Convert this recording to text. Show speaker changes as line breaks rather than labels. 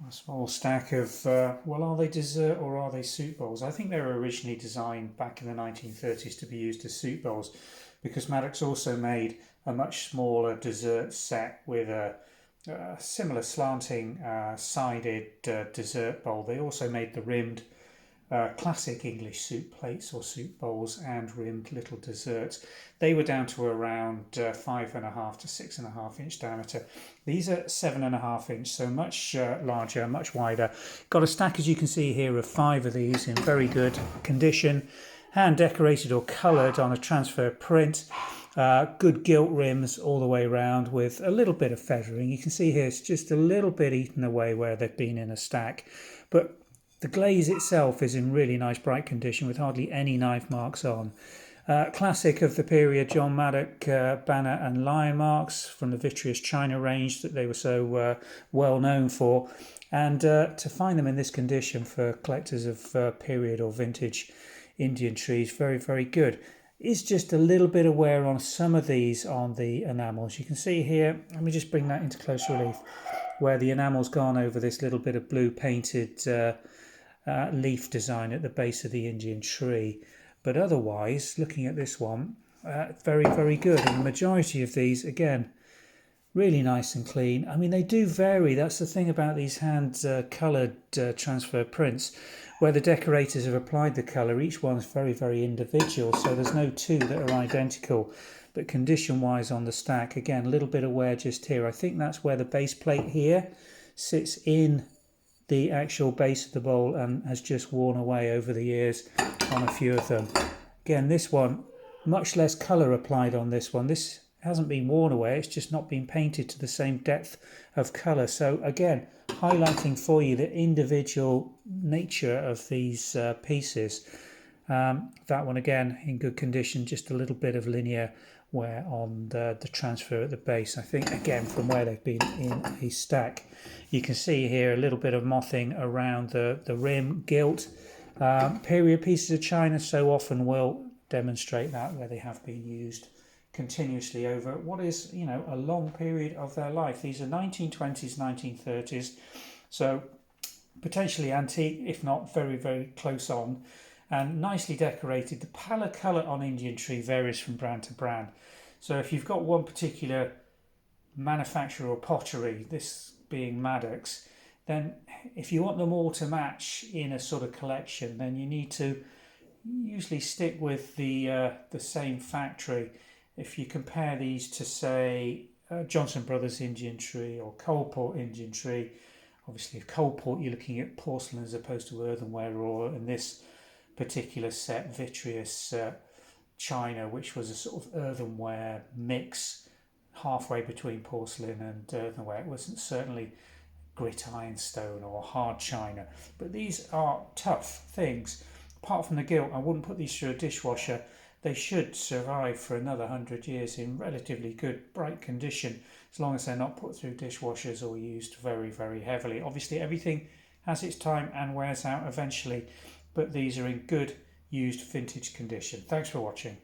A small stack of, well, are they dessert or are they soup bowls? I think they were originally designed back in the 1930s to be used as soup bowls, because Maddox also made a much smaller dessert set with a similar slanting sided dessert bowl. They also made the rimmed classic English soup plates or soup bowls and rimmed little desserts. They were down to around 5.5 to 6.5 inch diameter. These are 7.5 inch, so much larger, much wider. Got a stack, as you can see here, of 5 of these in very good condition, hand decorated or coloured on a transfer print. Good gilt rims all the way around with a little bit of feathering. You can see here it's just a little bit eaten away where they've been in a stack, but the glaze itself is in really nice bright condition with hardly any knife marks on. Classic of the period, John Maddock banner and lion marks from the vitreous china range that they were so well known for. And to find them in this condition for collectors of period or vintage Indian trees, very, very good. Is just a little bit of wear on some of these on the enamels. You can see here, let me just bring that into close relief, where the enamel's gone over this little bit of blue painted leaf design at the base of the Indian tree. But otherwise, looking at this one, very, very good. And the majority of these, again, really nice and clean. I mean, they do vary. That's the thing about these hand coloured transfer prints, where the decorators have applied the colour. Each one's very, very individual, so there's no two that are identical. But condition-wise on the stack, again, a little bit of wear just here. I think that's where the base plate here sits in the actual base of the bowl and has just worn away over the years on a few of them. Again, this one, much less colour applied on this one. This hasn't been worn away, it's just not been painted to the same depth of colour. So again, highlighting for you the individual nature of these pieces. That one again in good condition, just a little bit of linear wear on the transfer at the base. I think again from where they've been in a stack. You can see here a little bit of mothing around the rim, gilt. Period pieces of china so often will demonstrate that, where they have been used continuously over what is, you know, a long period of their life. These are 1920s, 1930s, so potentially antique, if not very, very close on, and nicely decorated. The palette colour on Indian tree varies from brand to brand. So if you've got one particular manufacturer or pottery, this being Maddocks, then if you want them all to match in a sort of collection, then you need to usually stick with the same factory. If you compare these to, say, Johnson Brothers Indian tree or Coalport Indian tree, obviously if Coalport you're looking at porcelain as opposed to earthenware, or in this particular set vitreous china, which was a sort of earthenware mix halfway between porcelain and earthenware. It wasn't certainly grit ironstone or hard china, but these are tough things. Apart from the gilt, I wouldn't put these through a dishwasher. They should survive for another 100 years in relatively good, bright condition, as long as they're not put through dishwashers or used very, very heavily. Obviously, everything has its time and wears out eventually, but these are in good, used vintage condition. Thanks for watching.